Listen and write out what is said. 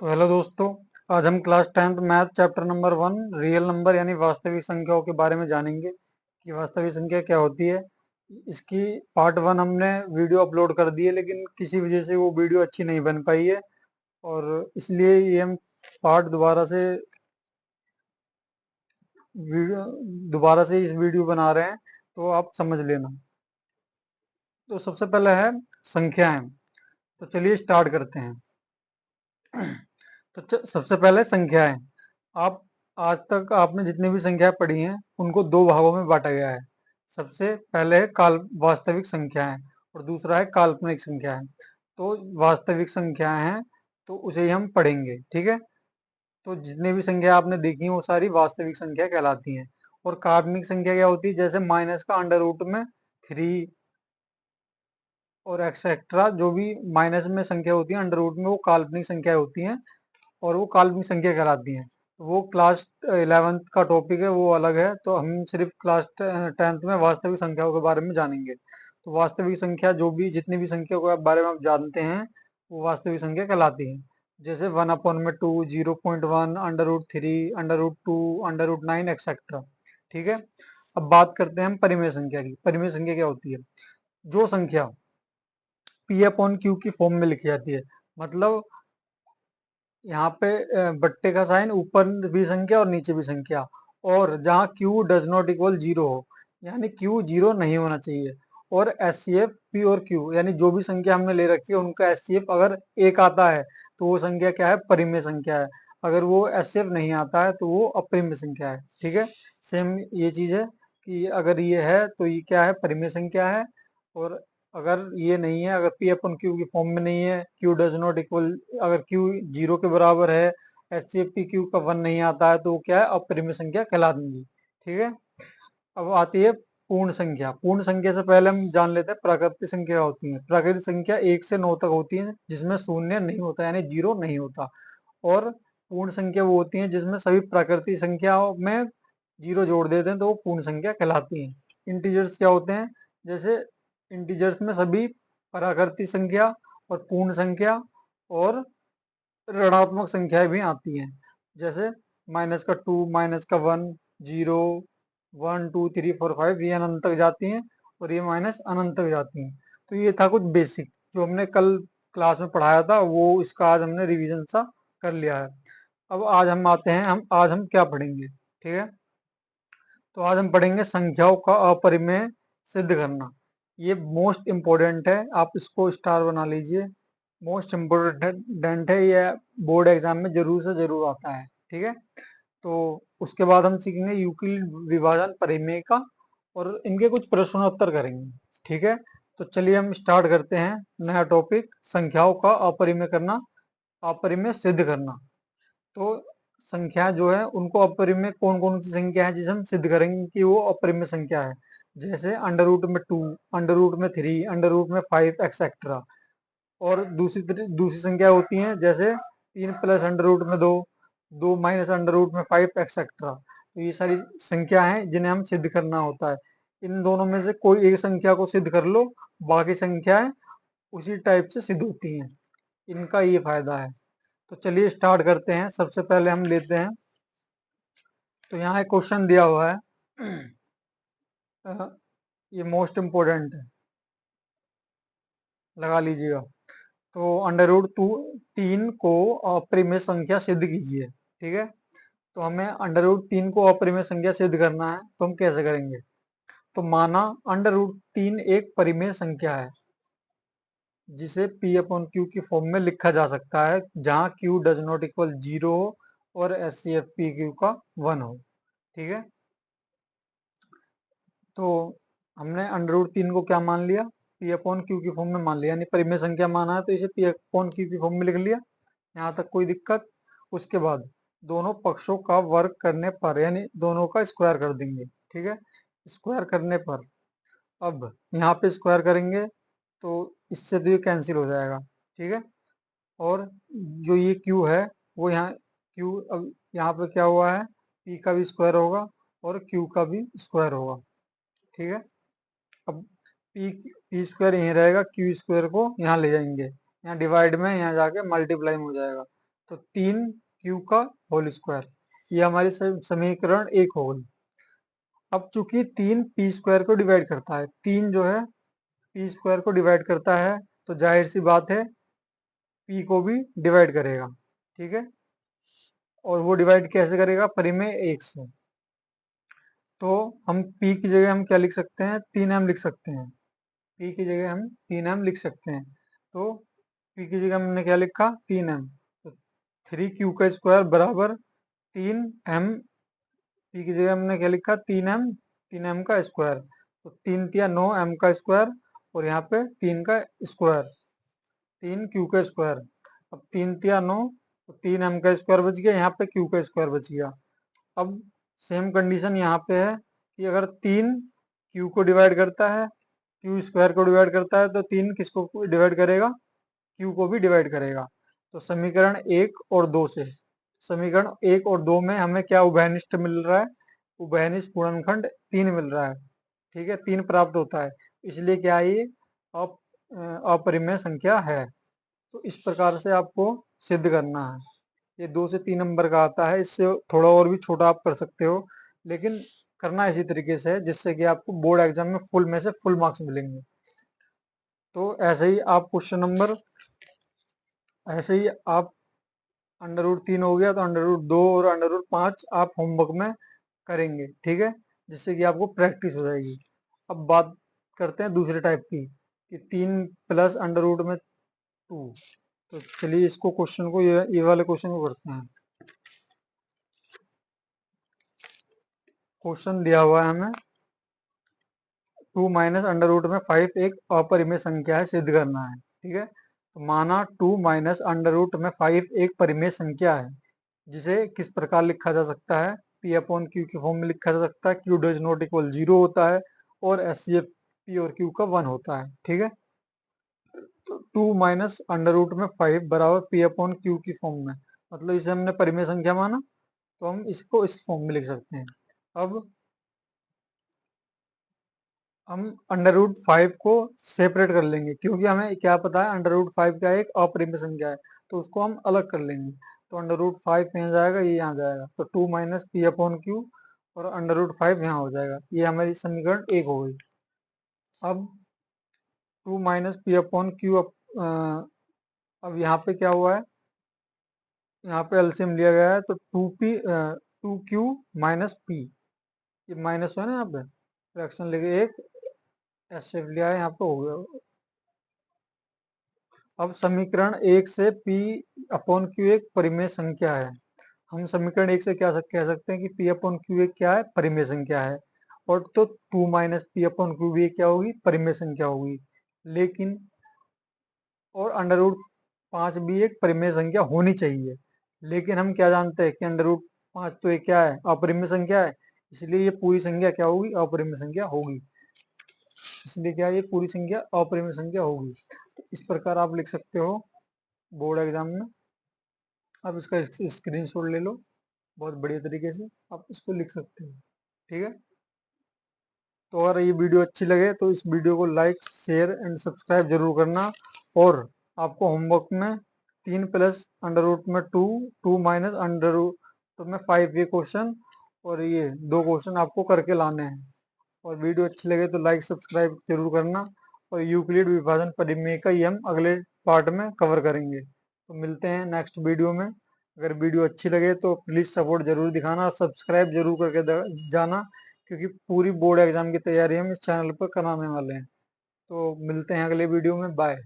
तो हेलो दोस्तों, आज हम class 10th math chapter number 1 real number यानी वास्तविक संख्याओं के बारे में जानेंगे कि वास्तविक संख्या क्या होती है। इसकी पार्ट 1 हमने वीडियो अपलोड कर दी है, लेकिन किसी वजह से वो वीडियो अच्छी नहीं बन पाई है और इसलिए ये हम पार्ट दोबारा से इस वीडियो बना रहे हैं, तो आप समझ लेना। तो सबसे पहले है संख्याएं। तो चलिए स्टार्ट करते हैं। तो सबसे पहले संख्याएं। आप आज तक आपने जितनी भी संख्या पढ़ी हैं उनको दो भागों में बांटा गया है। सबसे पहले है काल वास्तविक संख्याएं और दूसरा है काल्पनिक संख्याएं। तो वास्तविक संख्याएं हैं तो उसे ही हम पढ़ेंगे, ठीक है। तो जितनी भी संख्या आपने देखी है वो सारी वास्तविक संख्या कहलाती हैं। और काल्पनिक संख्या क्या होती है, जैसे माइनस का अंडर रूट में 3 और एक्सेट्रा, जो भी माइनस में संख्या होती है अंडर रूट में, वो काल्पनिक संख्या होती हैं और वो काल्पनिक संख्या कहलाती हैं। तो वो क्लास 11th का टॉपिक है, वो अलग है। तो हम सिर्फ क्लास 10th में वास्तविक संख्याओं के बारे में जानेंगे। तो वास्तविक संख्या जो भी जितनी भी संख्या के बारे में आप जानते हैं वो वास्तविक संख्या कहलाती है। जैसे 1/2, 0.1, under root 3, under root 2, under root 9 etcetera, ठीक है। अब बात करते हैं हम परिमेय संख्या की। परिमेय संख्या क्या होती है? जो संख्या P/Q की फॉर्म में लिखी जाती है। मतलब यहाँ पे बट्टे का साइन, ऊपर भी संख्या और नीचे भी संख्या, और जहाँ Q डज नॉट इक्वल 0 हो, यानी Q 0 नहीं होना चाहिए। और SCF P और Q यानी जो भी संख्या हमने ले रखी है उनका SCF अगर 1 आता है तो वो संख्या क्या है? परिमेय संख्या है। अगर वो SCF नहीं आता है तो वो अपरिमेय संख्या है, ठीक है। सेम ये चीज है कि अगर ये है तो ये क्या है? परिमेय संख्या है। और अगर ये नहीं है, अगर P/Q की फॉर्म में नहीं है, Q डज नॉट इक्वल, अगर Q 0 के बराबर है, SCF/PQ का 1 नहीं आता है, तो वो क्या है? अपरिमेय संख्या कहला देंगी, ठीक है। अब आती है पूर्ण संख्या। पूर्ण संख्या से पहले हम जान लेते हैं प्राकृतिक संख्या होती है। प्राकृतिक संख्या 1 से 9 तक होती है जिसमें शून्य नहीं होता, यानी 0 नहीं होता। और पूर्ण संख्या वो होती है जिसमें सभी प्राकृतिक संख्याओं में 0 जोड़ देते हैं, तो वो पूर्ण संख्या कहलाती है। इंटीजर्स क्या होते हैं? जैसे इंटीजर्स में सभी प्राकृतिक संख्या और पूर्ण संख्या और ऋणात्मक संख्याएं भी आती हैं। जैसे -2, -1, 0, 1 2 3 4 5, ये अनंत तक जाती हैं और ये माइनस अनंत तक जाती हैं। तो ये था कुछ बेसिक जो हमने कल क्लास में पढ़ाया था, वो इसका आज हमने रिवीजन सा कर लिया है। अब आज हम आते हैं, आज हम क्या पढ़ेंगे, ठीक है। तो आज हम पढ़ेंगे संख्याओं का अपरिमेय सिद्ध करना। ये मोस्ट इम्पोर्टेंट है, आप इसको स्टार बना लीजिए। मोस्ट इम्पोर्टेंट है, ये बोर्ड एग्जाम में जरूर से जरूर आता है, ठीक है। तो उसके बाद हम सीखेंगे यूक्लिड विभाजन परिमेय का और इनके कुछ प्रश्नोत्तर करेंगे, ठीक है। तो चलिए हम स्टार्ट करते हैं नया टॉपिक, संख्याओं का अपरिमेय करना, अपरिमेय सिद्ध करना। तो संख्या जो है उनको अपरिमेय, कौन कौन सी संख्या है जिसे हम सिद्ध करेंगे कि वो अपरिमेय संख्या है? जैसे अंडर रूट में 2, अंडर रूट में 3, अंडर रूट में 5 एक्सेट्रा। और दूसरी संख्या होती है जैसे 3 + अंडर रूट में 2, 2 - अंडर रूट में 5 एक्सेट्रा। तो ये सारी संख्या हैं जिन्हें हम सिद्ध करना होता है। इन दोनों में से कोई एक संख्या को सिद्ध कर लो, बाकी संख्याएं उसी टाइप से सिद्ध होती हैं। इनका ये फायदा है। तो चलिए स्टार्ट करते हैं। सबसे पहले हम लेते हैं, तो यहाँ एक क्वेश्चन दिया हुआ है। ये मोस्ट इम्पोर्टेंट है, लगा लीजिएगा। तो अंडर रूट 3 को अपरिमेय संख्या सिद्ध कीजिए, ठीक है। तो हमें अंडर रूट 3 को अपरिमेय संख्या सिद्ध करना है, तो हम कैसे करेंगे? तो माना अंडर रूट 3 एक परिमेय संख्या है जिसे P/Q की फॉर्म में लिखा जा सकता है, जहां Q डज नॉट इक्वल 0 हो और SCF/PQ का 1 हो, ठीक है। तो हमने अंडर रूट 3 को क्या मान लिया? P/Q की फॉर्म में मान लिया, यानी परिमेय संख्या माना है तो इसे P/Q की फॉर्म में लिख लिया। यहाँ तक कोई दिक्कत? उसके बाद दोनों पक्षों का वर्ग करने पर, यानी दोनों का स्क्वायर कर देंगे, ठीक है। स्क्वायर करने पर, अब यहाँ पे स्क्वायर करेंगे तो इससे तो ये कैंसिल हो जाएगा, ठीक है। और जो ये Q है वो यहाँ Q, अब यहाँ पे क्या हुआ है? P का भी स्क्वायर होगा और Q का भी स्क्वायर होगा, ठीक है। अब पी स्क्वायर यहीं रहेगा, Q स्क्वायर को यहाँ ले जाएंगे, यहाँ डिवाइड में यहाँ जाके मल्टीप्लाई में हो जाएगा। तो 3q का होल स्क्वायर, ये हमारी समीकरण 1 हो गई। अब चूंकि 3 पी स्क्वायर को डिवाइड करता है, 3 जो है पी स्क्वायर को डिवाइड करता है, तो जाहिर सी बात है पी को भी डिवाइड करेगा, ठीक है। और वो डिवाइड कैसे करेगा, परिमेय 1 से। तो हम p की जगह हम क्या लिख सकते हैं, 3m लिख सकते हैं। p की जगह हम 3m लिख सकते हैं। तो p की जगह हमने क्या लिखा, 3m। तो 3q का स्क्वायर बराबर 3m, p की जगह हमने क्या लिखा, 3m, 3m का स्क्वायर। तो 3 तिया 9 m का स्क्वायर, और यहाँ पे 3 का स्क्वायर, 3q का स्क्वायर। अब 3 तिया 9, तो 3m का स्क्वायर बच गया, यहाँ पे q का स्क्वायर बच गया। अब सेम कंडीशन यहाँ पे है कि अगर 3 q को डिवाइड करता है, q स्क्वायर को डिवाइड करता है, तो 3 किसको डिवाइड करेगा, q को भी डिवाइड करेगा। तो समीकरण 1 और 2 से, समीकरण 1 और 2 में हमें क्या उभयनिष्ठ मिल रहा है, उभयनिष्ठ गुणनखंड 3 मिल रहा है, ठीक है, 3 प्राप्त होता है। इसलिए क्या है, ये अपरिमेय संख्या है। तो इस प्रकार से आपको सिद्ध करना है। ये 2 से 3 नंबर का आता है, इससे थोड़ा और भी छोटा आप कर सकते हो, लेकिन करना इसी तरीके से है जिससे कि आपको बोर्ड एग्जाम में फुल में से फुल मार्क्स मिलेंगे। तो ऐसे ही आप क्वेश्चन नंबर, ऐसे ही आप √3 हो गया, तो √2 और √5 आप होमवर्क में करेंगे, ठीक है, जिससे कि आपको प्रैक्टिस हो जाएगी। अब बात करते हैं दूसरे टाइप की, कि 3 प्लस √2। तो चलिए इसको क्वेश्चन को, ये वाले क्वेश्चन को करते हैं। क्वेश्चन दिया हुआ है हमें, 2 माइनस √5 एक अपरिमेय संख्या है, सिद्ध करना है, ठीक है। तो माना 2 माइनस √5 एक परिमेय संख्या है, जिसे किस प्रकार लिखा जा सकता है, p अपॉन क्यू के फॉर्म में लिखा जा सकता है। q डज नॉट इक्वल 0 होता है, और एचसीएफ p और q का 1 होता है, ठीक है। तो 2 माइनस √5 बराबर p अपॉन क्यू की फॉर्म में, मतलब इसे हमने परिमेय संख्या माना, तो हम इसको इस फॉर्म में लिख सकते हैं। अब हम √5 को सेपरेट कर लेंगे, क्योंकि हमें क्या पता है √5 क्या एक अपरिमेय संख्या है, तो उसको हम अलग कर लेंगे। तो √5 यहाँ जाएगा, ये यहाँ जाएगा, तो 2 माइनस पी अपॉन क्यू, और √5 यहाँ हो जाएगा। ये हमारी समीकरण 1 हो गई। अब 2 माइनस पी अपॉन क्यू, अब यहाँ पे क्या हुआ है, यहाँ पे एलसीएम लिया गया है, तो 2q माइनस पी, ये माइनस है ना, यहाँ पे फ्रैक्शन लेके एक एचसीएफ लिया है, यहाँ पे हो गया। अब समीकरण 1 से p अपॉन क्यू एक परिमेय संख्या है। हम समीकरण 1 से क्या कह सकते हैं कि p अपॉन क्यू एक क्या है, परिमेय संख्या है। और तो 2 माइनस पी अपॉन क्यू भी क्या होगी, परिमेय संख्या होगी। लेकिन और √5 भी एक परिमेय संख्या होनी चाहिए, लेकिन हम क्या जानते हैं कि √5 तो एक क्या है, अपरिमेय संख्या है, इसलिए ये पूरी संख्या क्या होगी, अपरिमेय संख्या होगी। इसलिए क्या, ये पूरी संख्या अपरिमेय संख्या होगी। तो इस प्रकार आप लिख सकते हो बोर्ड एग्जाम में। आप इसका स्क्रीनशॉट ले लो, बहुत बढ़िया तरीके से आप इसको लिख सकते हो, ठीक है। तो अगर ये वीडियो अच्छी लगे तो इस वीडियो को लाइक, शेयर एंड सब्सक्राइब जरूर करना। और आपको होमवर्क में 3 प्लस √2 में 2 माइनस √5 ये क्वेश्चन, और ये 2 क्वेश्चन आपको करके लाने हैं। और वीडियो अच्छी लगे तो लाइक सब्सक्राइब जरूर करना। और यूक्लिड विभाजन परिमेय का ही हम अगले पार्ट में कवर करेंगे। तो मिलते हैं नेक्स्ट वीडियो में। अगर वीडियो अच्छी लगे तो प्लीज़ सपोर्ट जरूर दिखाना, सब्सक्राइब जरूर करके जाना, क्योंकि पूरी बोर्ड एग्जाम की तैयारी हम इस चैनल पर कराने वाले हैं। तो मिलते हैं अगले वीडियो में, बाय।